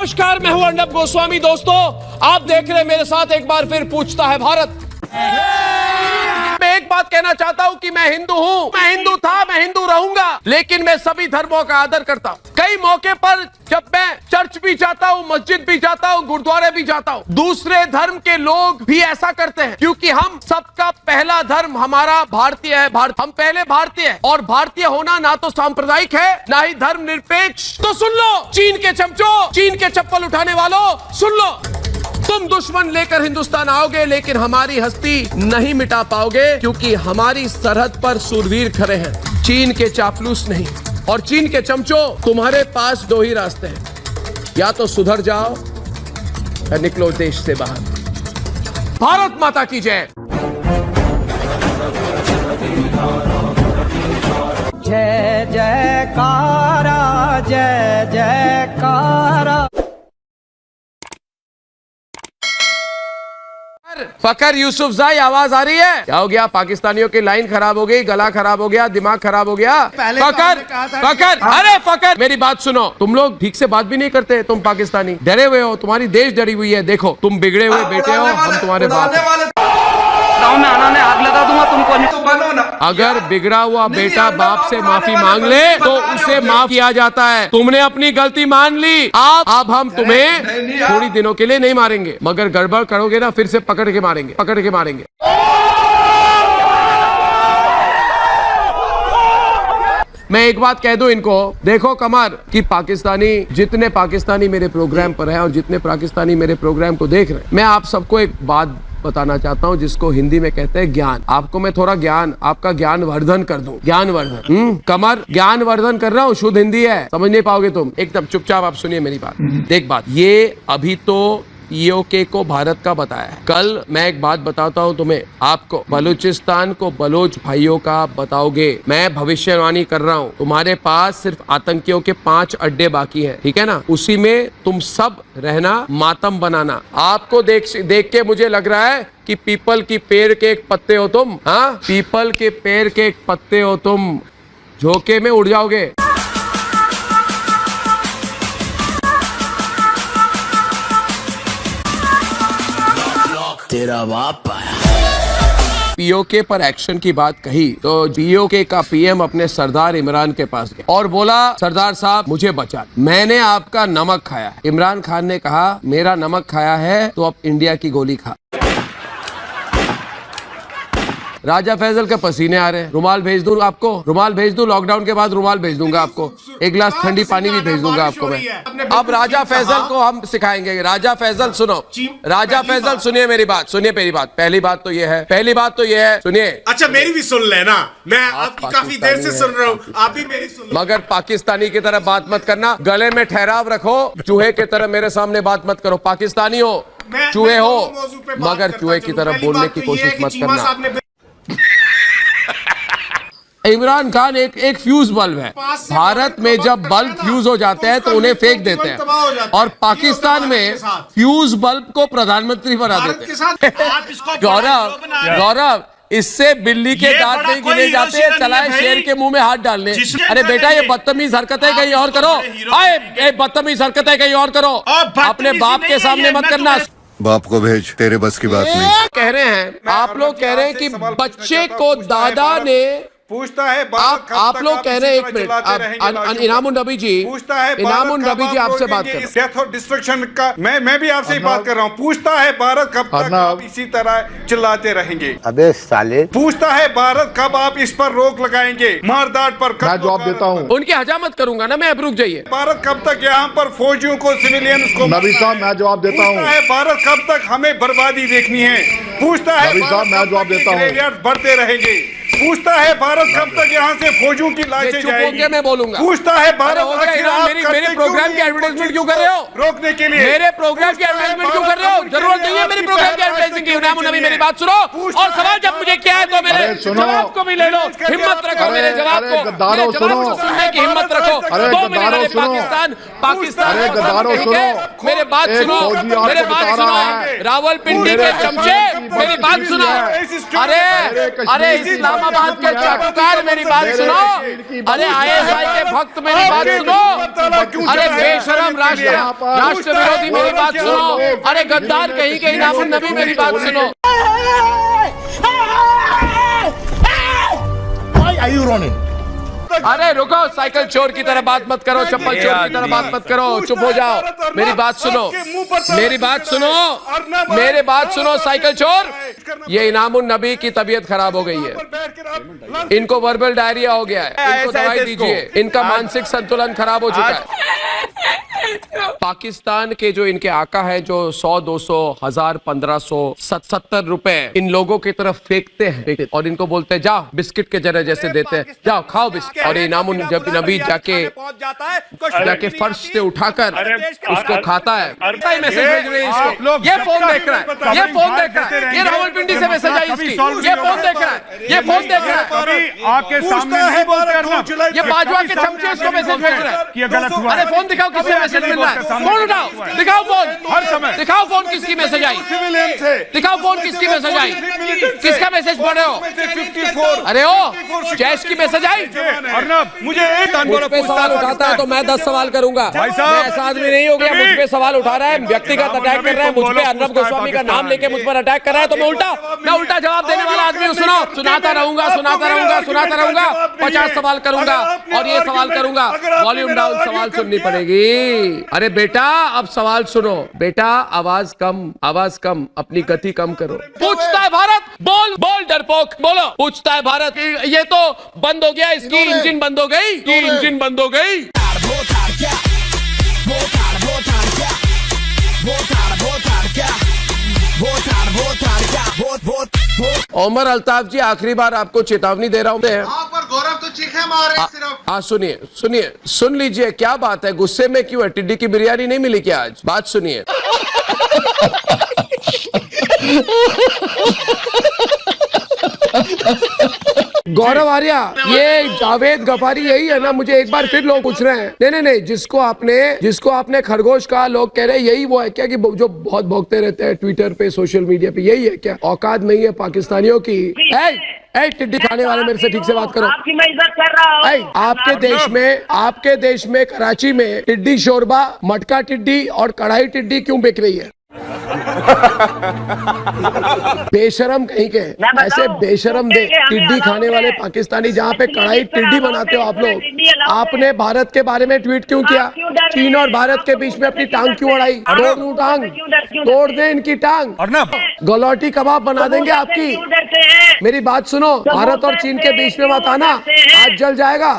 नमस्कार, मैं हूं अर्नब गोस्वामी। दोस्तों, आप देख रहे हैं मेरे साथ एक बार फिर पूछता है भारत। मैं एक बात कहना चाहता हूं कि मैं हिंदू हूं, मैं हिंदू था, मैं हिंदू रहूंगा, लेकिन मैं सभी धर्मों का आदर करता हूं। कई मौके पर जब मैं चर्च भी जाता हूं, मस्जिद भी जाता हूं, गुरुद्वारे भी जाता हूं, दूसरे धर्म के लोग भी ऐसा करते हैं, क्योंकि हम सबका पहला धर्म हमारा भारतीय है। हम पहले भारतीय हैं, और भारतीय होना ना तो सांप्रदायिक है, ना ही धर्म निरपेक्ष। तो सुन लो चीन के चमचों, चीन के चप्पल उठाने वालों, सुन लो, तुम दुश्मन लेकर हिंदुस्तान आओगे, लेकिन हमारी हस्ती नहीं मिटा पाओगे, क्योंकि हमारी सरहद पर सूरवीर खड़े हैं, चीन के चापलूस नहीं। और चीन के चमचों, तुम्हारे पास दो ही रास्ते हैं, या तो सुधर जाओ या निकलो देश से बाहर। भारत माता की जय। जय जयकारा, जय जयकारा। फकर यूसुफजाई, आवाज आ रही है? क्या हो गया? पाकिस्तानियों की लाइन खराब हो गई, गला खराब हो गया, दिमाग खराब हो गया। फकर, अरे फकर, मेरी बात सुनो। तुम लोग ठीक से बात भी नहीं करते। तुम पाकिस्तानी डरे हुए हो, तुम्हारी देश डरी हुई है। देखो, तुम बिगड़े हुए बेटे हो, हम तुम्हारे बाप हैं। गाँव में आना, आग लगा दूंगा तुमको। नहीं तो बनो ना। अगर बिगड़ा हुआ बेटा बाप से माफी मांग ले तो उसे माफ किया जाता है। तुमने अपनी गलती मान ली, अब हम तुम्हें थोड़ी दिनों के लिए नहीं मारेंगे, मगर गड़बड़ करोगे ना, फिर से पकड़ के मारेंगे, पकड़ के मारेंगे। मैं एक बात कह दूं इनको, देखो कमर, कि पाकिस्तानी, जितने पाकिस्तानी मेरे प्रोग्राम पर हैं और जितने पाकिस्तानी मेरे प्रोग्राम को देख रहे हैं, मैं आप सबको एक बात बताना चाहता हूं, जिसको हिंदी में कहते हैं ज्ञान। आपको मैं थोड़ा ज्ञान, आपका ज्ञान वर्धन कर दूं। ज्ञान वर्धन, कमर, ज्ञान वर्धन कर रहा हूं। शुद्ध हिंदी है, समझ नहीं पाओगे तुम। एकदम चुपचाप आप सुनिए मेरी बात। देख बात, ये अभी तो पीओके को भारत का बताया है। कल मैं एक बात बताता हूँ तुम्हें, आपको बलूचिस्तान को बलोच भाइयों का बताओगे। मैं भविष्यवाणी कर रहा हूँ, तुम्हारे पास सिर्फ आतंकियों के 5 अड्डे बाकी हैं, ठीक है ना? उसी में तुम सब रहना, मातम बनाना। आपको देख के मुझे लग रहा है कि पीपल की पेड़ के एक पत्ते हो तुम। हाँ, पीपल के पेड़ के एक पत्ते हो तुम, झोंके में उड़ जाओगे। तेरा बाप आया। पीओके पर एक्शन की बात कही तो पीओके का पीएम अपने सरदार इमरान के पास गया और बोला, सरदार साहब मुझे बचा, मैंने आपका नमक खाया। इमरान खान ने कहा, मेरा नमक खाया है तो अब इंडिया की गोली खा। राजा फैजल के पसीने आ रहे हैं, रुमाल भेज दूं आपको? रुमाल भेज दूं? लॉकडाउन के बाद रुमाल भेज दूंगा आपको, एक गिलास ठंडी पानी भी भेज दूंगा आपको मैं। अब राजा फैजल को हम सिखाएंगे। राजा फैजल सुनो, राजा फैजल सुनिए मेरी बात, सुनिए मेरी बात। पहली बात तो ये है, सुनिए। अच्छा, मेरी भी सुन लेना, मैं आपकी काफी देर से सुन रहा हूँ, आप भी मेरी सुन। मगर पाकिस्तानी की तरह बात मत करना, गले में ठहराव रखो, चूहे की तरह मेरे सामने बात मत करो। पाकिस्तानी हो, चूहे हो, मगर चूहे की तरह बोलने की कोशिश मत करना। इमरान खान एक फ्यूज बल्ब है। भारत में जब बल्ब फ्यूज हो जाते हैं तो उन्हें फेंक देते हैं, और पाकिस्तान में फ्यूज बल्ब को प्रधानमंत्री बना देते हैं। गौरव, इससे बिल्ली के दांत नहीं गिने जाते, चलाए शेर के मुंह में हाथ डालने। अरे बेटा, ये बदतमीज हरकतें कहीं और करो। बदतमीज हरकतें कहीं और करो, अपने बाप के सामने मत करना। बाप को भेज, तेरे बस की बात नहीं। कह रहे हैं, आप लोग कह रहे हैं कि बच्चे को दादा ने पूछता है, आप लोग कह रहे हैं, एक मिनट, इनामुन नबी जी, पूछता है, इनामुन नबी जी आपसे बात कर, डेथ और डिस्ट्रक्शन का मैं भी आपसे ही बात कर रहा हूँ। पूछता है, भारत कब तक आप इसी तरह चिल्लाते रहेंगे? अबे साले। पूछता है, भारत कब आप इस पर रोक लगाएंगे, मारदाट पर? मैं जवाब देता हूँ। उनकी हजामत करूंगा ना मैं, अब रुक जाइए। भारत कब तक यहाँ पर फौजियों को, सिविलियंस को? नबी साहब मैं जवाब देता हूँ। पूछता है, भारत कब तक हमें बर्बादी देखनी है? पूछता है, नबी साहब मैं जवाब देता हूँ। बढ़ते रहेंगे। पूछता है, भारत कब तक यहाँ से फौजियों की लाशें जाएंगी? मैं बोलूंगा। पूछता है, भारत मेरे प्रोग्राम की एडवर्टाइजमेंट क्यों कर रहे हो? रोकने के लिए। मेरे प्रोग्राम की एडवर्टाइजमेंट क्यों कर रहे हो? जरूरत नहीं है मेरी प्रोग्राम की एडवर्टाइजिंग की। इनामुन नबी, मेरी बात सुनो, और सवाल जब मुझे क्या है तो मेरे जवाब को भी ले लो। हिम्मत रखो मेरे जवाब को, जवाब को सुनने की हिम्मत रखो। 2 मिनट, पाकिस्तान मेरे बात सुनो, मेरे बात सुनो, रावलपिंडी के चमचे, मेरी बात सुनो। अरे इस्लाम इस्लामाबाद के चाटुकार मेरी बात सुनो। अरे ISI के भक्त मेरी बात सुनो। अरे बेशरम राष्ट्र विरोधी मेरी बात सुनो। अरे गद्दार कहीं के इनामुन नबी मेरी बात सुनो। अरे रुको, साइकिल चोर की तरह बात मत करो, चप्पल चोर की तरह बात मत करो, चुप हो जाओ। मेरी बात सुनो, मेरी बात सुनो, मेरी बात सुनो। साइकिल चोर, ये इनामुन नबी की तबीयत खराब हो गई है, इनको वर्बल डायरिया हो गया है, इनको दवाई दीजिए, इनका मानसिक संतुलन खराब हो चुका है। पाकिस्तान के जो इनके आका है जो 100, 200, 1000, 1500, 70 रुपए इन लोगों की तरफ फेंकते हैं और इनको बोलते हैं जाओ बिस्किट के जरे जैसे देते हैं, जाओ खाओ बिस्किट। और इनामुन जब नबी जाके फर्श से उठाकर उसको खाता है। मैसेज भेज रहे हैं इसको, ये फोन देख रहा है, ये फोन देख रहा है, ये रावलपिंडी से मैसेज आई इसकी, ये फोन देख रहा है, ये फोन देख रहा है, आपके सामने नहीं बोलते करना। ये बाजवा के चमचे इसको मैसेज भेज रहा है। अरे फोन दिखाओ किससे मैसेज मिल रहा है, फोन उठाओ, दिखाओ फोन, हर समय दिखाओ फोन किसकी मैसेज आई, दिखाओ फोन किसकी मैसेज आई, किसका मैसेज पढ़ रहे हो? अरे ओ जैश की मैसेज आई। मुझे एक मुझ पे सवाल उठाता है तो मैं 10 सवाल करूंगा। मैं ऐसा आदमी नहीं हो गया, मुझ पे सवाल उठा रहा है, व्यक्तिगत अटैक कर रहा है, मुझ पे अर्नब गोस्वामी का नाम लेके मुझ पर अटैक कर रहा है, तो मैं उल्टा जवाब देने वाला आदमी हूँ। सुनो, सुनाता रहूंगा, सुनाता रहूंगा, सुनाता रहूंगा, 50 सवाल करूंगा और ये सवाल करूंगा। वॉल्यूम डाउन, सवाल सुननी पड़ेगी। अरे बेटा अब सवाल सुनो, बेटा आवाज कम, अपनी गति कम करो। पूछता है भारत, बोल बोल डरपोक, बोलो। पूछता है भारत, ये तो बंद हो गया, इसकी इंजन बंद हो गई, इंजन बंद हो गई। उमर अल्ताफ जी, आखिरी बार आपको चेतावनी दे रहा हूँ। गौरव तो चीखे मारे सिर्फ। हाँ सुनिए, सुन लीजिए, क्या बात है, गुस्से में क्यों है? टिड्डी की बिरयानी नहीं मिली क्या आज? बात सुनिए। गौरव आर्या, ये जावेद गफारी यही है ना? मुझे एक बार फिर लोग पूछ रहे हैं, नहीं, जिसको आपने खरगोश कहा, लोग कह रहे हैं यही वो है क्या कि जो बहुत भौंकते रहते हैं ट्विटर पे, सोशल मीडिया पे, यही है क्या? औकात नहीं है पाकिस्तानियों की? टिड्डी खाने वाले, मेरे से ठीक से बात करो। आपकी मैं इज्जत कर रहा हूं। आपके देश में कराची में टिड्डी शोरबा, मटका टिड्डी और कढ़ाई टिड्डी क्यों बिक रही है? बेशरम कहीं के, ऐसे बेशरम दे टिड्डी खाने वाले पाकिस्तानी, जहाँ पे कढ़ाई टिड्डी बनाते हो आप लोग। आपने भारत के बारे में ट्वीट क्यों किया? चीन और भारत के बीच में अपनी टांग क्यों अड़ाई? तोड़ दूं टांग, तोड़ दे इनकी टांग, गलौटी कबाब बना देंगे आपकी। मेरी बात सुनो, भारत और चीन के बीच में मत आना, आज जल जाएगा।